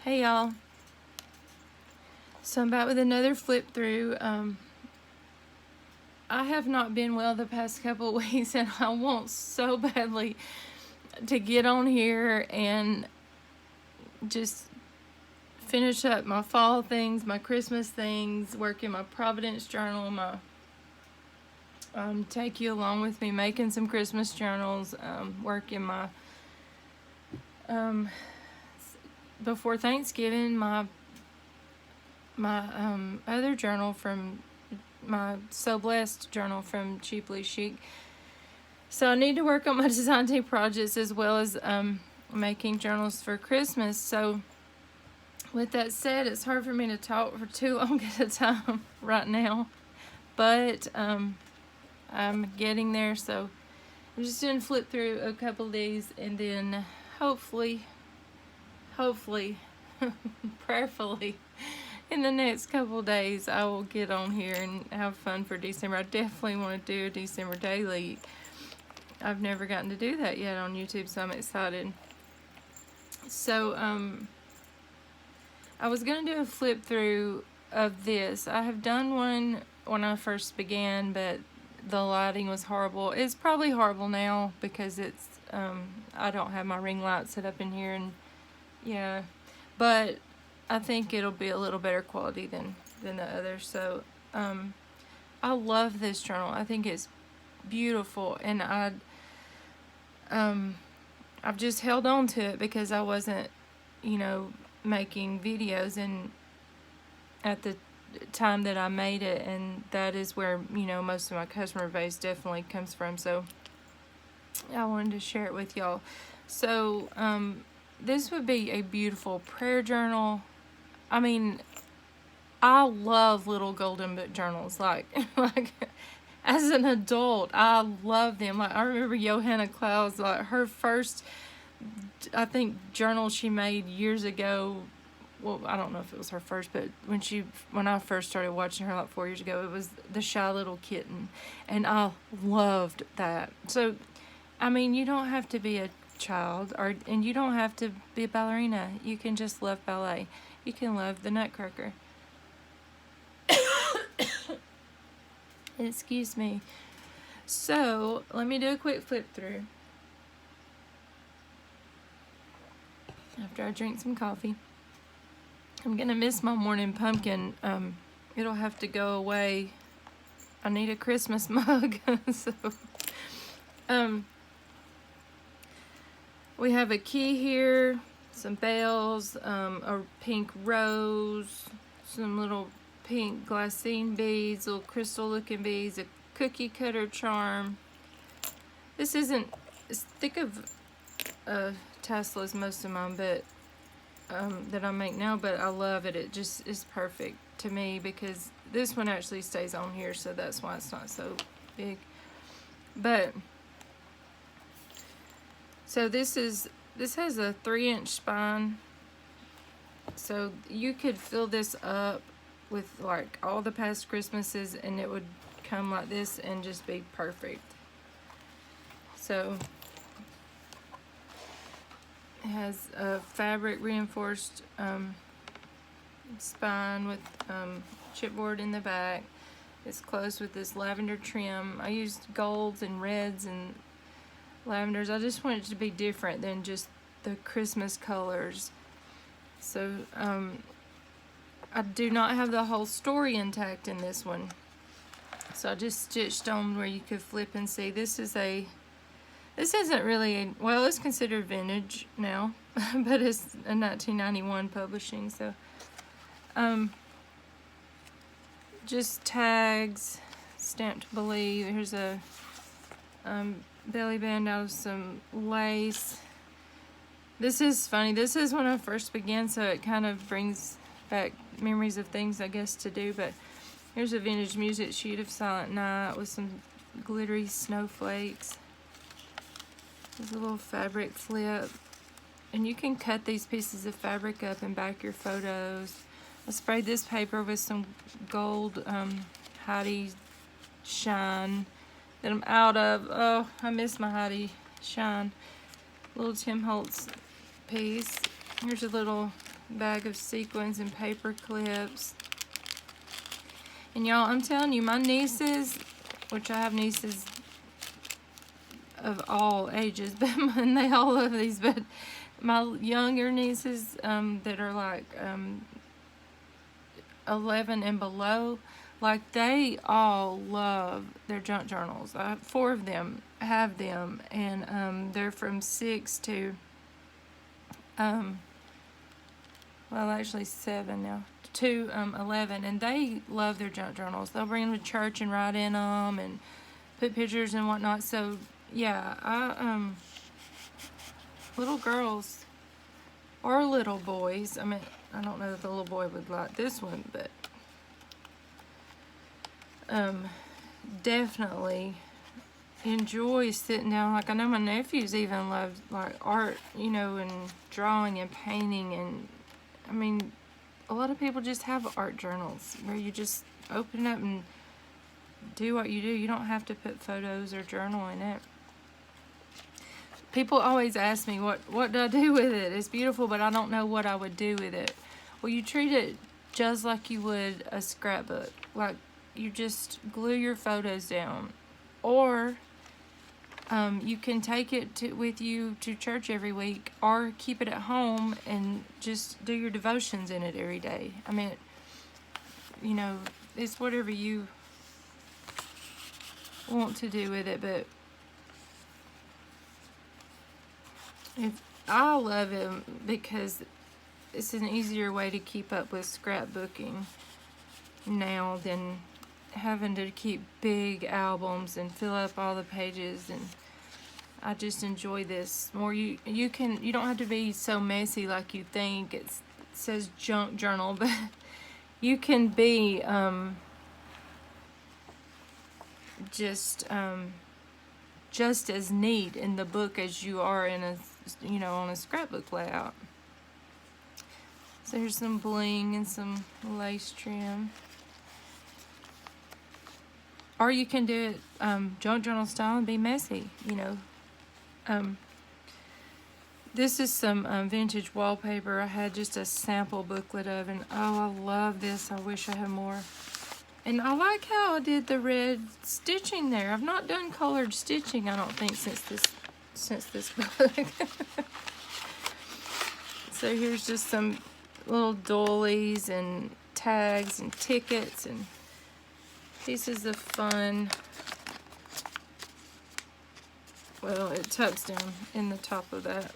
Hey y'all, so I'm back with another flip through. I have not been well the past couple of weeks, and I want so badly to get on here and just finish up my fall things, my Christmas things, work in my Providence journal, my take you along with me making some Christmas journals, work in my before Thanksgiving, my other journal from my So Blessed journal from Cheaply Chic. So I need to work on my design team projects as well as making journals for Christmas. So with that said, it's hard for me to talk for too long at a time right now, but I'm getting there. So I'm just gonna flip through a couple of these, and then hopefully prayerfully in the next couple of days I will get on here and have fun for December. I definitely want to do a December daily. I've never gotten to do that yet on YouTube, so I'm excited. So I was gonna do a flip through of this. I have done one when I first began, but the lighting was horrible. It's probably horrible now because it's I don't have my ring light set up in here, and yeah, but I think it'll be a little better quality than the other. So I love this journal. I think it's beautiful, and I've just held on to it because I wasn't, making videos and at the time that I made it, and that is where most of my customer base definitely comes from. So I wanted to share it with y'all. So this would be a beautiful prayer journal. I mean, I love little golden book journals. Like as an adult, I love them. Like I remember Johanna Klaus, like her first, I think, journal she made years ago. Well, I don't know if it was her first, but when I first started watching her like 4 years ago, it was The Shy Little Kitten, and I loved that. So, I mean, you don't have to be a child, and you don't have to be a ballerina. You can just love ballet. You can love the Nutcracker. Excuse me. So let me do a quick flip through after I drink some coffee. I'm gonna miss my morning pumpkin. It'll have to go away. I need a Christmas mug. So we have a key here, some bells, a pink rose, some little pink glassine beads, little crystal looking beads, a cookie cutter charm. This isn't as thick of a tassel as most of mine, but that I make now, but I love it. It just is perfect to me because this one actually stays on here, so that's why it's not so big. But so this has a 3-inch spine, so you could fill this up with like all the past Christmases, and it would come like this and just be perfect. So it has a fabric reinforced spine with chipboard in the back. It's closed with this lavender trim. I used golds and reds and lavenders. I just wanted it to be different than just the Christmas colors. So I do not have the whole story intact in this one. So I just stitched on where you could flip and see. This isn't really, well, it's considered vintage now, but it's a 1991 publishing. So just tags, stamped to believe. Here's a belly band out of some lace. This is funny. This is when I first began, so it kind of brings back memories of things, I guess, to do. But here's a vintage music sheet of Silent Night with some glittery snowflakes. There's a little fabric flip, and you can cut these pieces of fabric up and back your photos. I sprayed this paper with some gold Heidi shine that I'm out of. Oh, I miss my Heidi shine. Little Tim Holtz piece. Here's a little bag of sequins and paper clips. And y'all, I'm telling you, my nieces, which I have nieces of all ages, but and they all love these, but my younger nieces that are like 11 and below, like they all love their junk journals. 4 of them have them, and they're from 6 to well, actually 7 now, to 11, and they love their junk journals. They'll bring them to church and write in them and put pictures and whatnot. So yeah, little girls or little boys, I mean, I don't know if the little boy would like this one, but definitely enjoy sitting down. Like, I know my nephews even love like art, you know, and drawing and painting, and I mean, a lot of people just have art journals where you just open it up and do what you do. You don't have to put photos or journal in it. People always ask me, what do I do with it? It's beautiful, but I don't know what I would do with it. Well, you treat it just like you would a scrapbook. Like, you just glue your photos down. Or you can take it with you to church every week, or keep it at home and just do your devotions in it every day. I mean, you know, it's whatever you want to do with it, but I love it because it's an easier way to keep up with scrapbooking now than having to keep big albums and fill up all the pages. And I just enjoy this more. You don't have to be so messy like you think. It says junk journal, but you can be just as neat in the book as you are in a, you know, on a scrapbook layout. So here's some bling and some lace trim. Or you can do it junk journal style and be messy, you know. This is some vintage wallpaper I had just a sample booklet of, and oh, I love this. I wish I had more. And I like how I did the red stitching there. I've not done colored stitching, I don't think, since this book. So here's just some little doilies and tags and tickets and pieces of fun. Well, it tucks down in the top of that.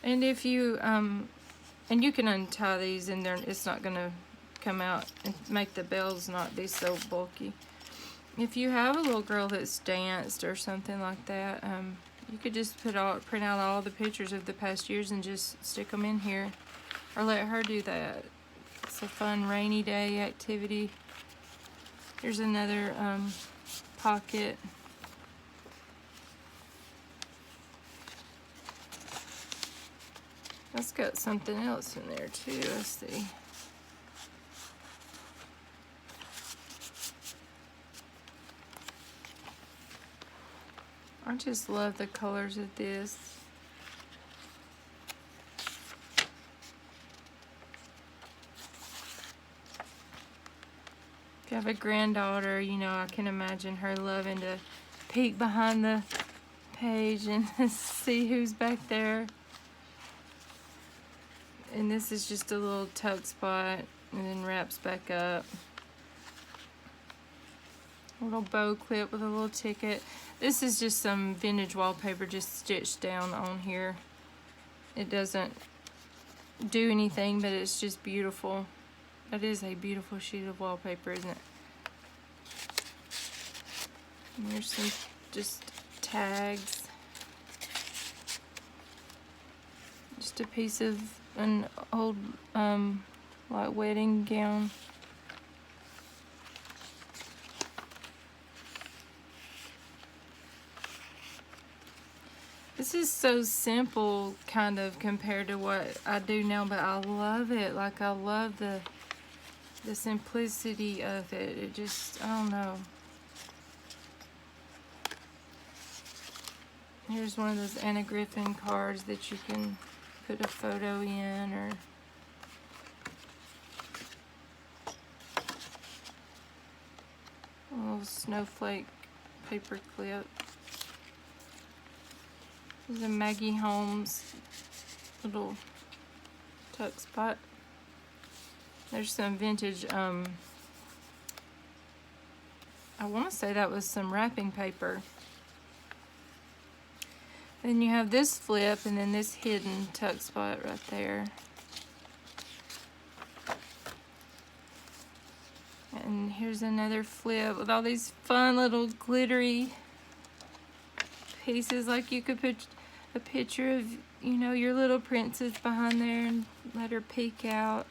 And if you, and you can untie these and it's not going to come out and make the bells not be so bulky. If you have a little girl that's danced or something like that, you could just print out all the pictures of the past years and just stick them in here, or let her do that. It's a fun rainy day activity. Here's another pocket. That's got something else in there too. Let's see. I just love the colors of this. If you have a granddaughter, you know, I can imagine her loving to peek behind the page and see who's back there. And this is just a little tuck spot and then wraps back up. A little bow clip with a little ticket. This is just some vintage wallpaper just stitched down on here. It doesn't do anything, but it's just beautiful. That is a beautiful sheet of wallpaper, isn't it? And here's some just tags. Just a piece of an old like wedding gown. This is so simple kind of compared to what I do now, but I love it. Like, I love the simplicity of it. It just, I don't know. Here's one of those Anna Griffin cards that you can put a photo in, or a little snowflake paper clip. There's a Maggie Holmes little tuck spot. There's some vintage, I want to say that was some wrapping paper. Then you have this flip, and then this hidden tuck spot right there. And here's another flip with all these fun little glittery pieces. Like you could put a picture of, you know, your little princess behind there and let her peek out.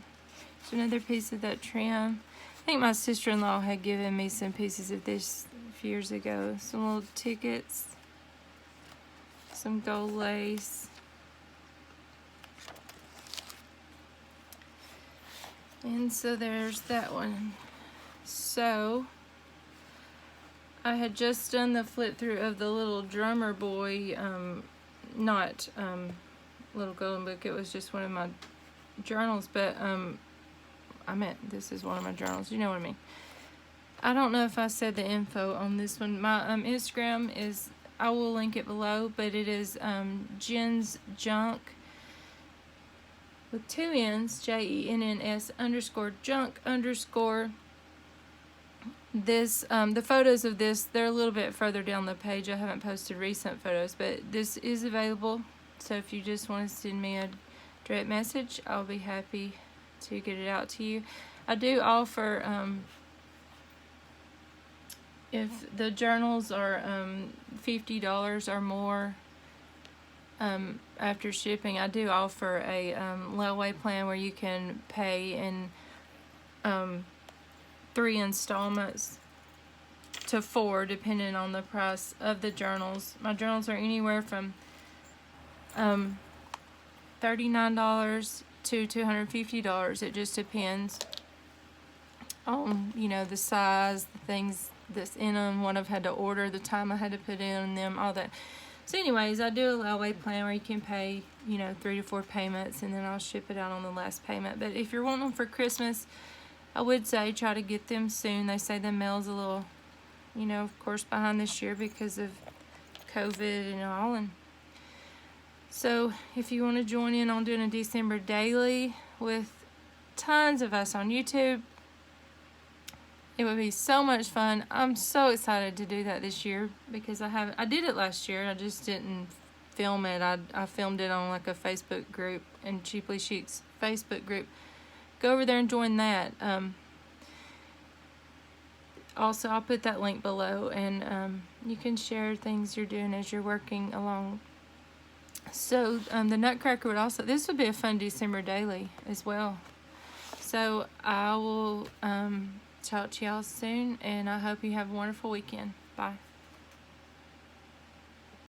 There's another piece of that trim. I think my sister-in-law had given me some pieces of this a few years ago. Some little tickets. Some gold lace. And so there's that one. So I had just done the flip through of the little drummer boy, not little golden book. It was just one of my journals, but I meant this is one of my journals. You know what I mean. I don't know if I said the info on this one. My Instagram is, I will link it below, but it is Jen's Junk with 2 N's, JENNS _junk_. This, the photos of this, they're a little bit further down the page. I haven't posted recent photos, but this is available. So if you just want to send me a direct message, I'll be happy to get it out to you. I do offer, if the journals are $50 or more after shipping, I do offer a layaway plan where you can pay in 3 installments to 4, depending on the price of the journals. My journals are anywhere from $39 to $250. It just depends on, you know, the size, the things that's in them, what I've had to order, the time I had to put in them, all that. So anyways, I do a layaway plan where you can pay, you know, 3 to 4 payments, and then I'll ship it out on the last payment. But if you're wanting them for Christmas, I would say try to get them soon. They say the mail's a little, you know, of course, behind this year because of COVID and all. And so if you want to join in on doing a December daily with tons of us on YouTube, it would be so much fun. I'm so excited to do that this year because I did it last year. I just didn't film it. I filmed it on like a Facebook group, and Cheaply Chic's Facebook group. Go over there and join that. Also, I'll put that link below, and you can share things you're doing as you're working along. So the Nutcracker would also, this would be a fun December daily as well. So I will talk to y'all soon, and I hope you have a wonderful weekend. Bye.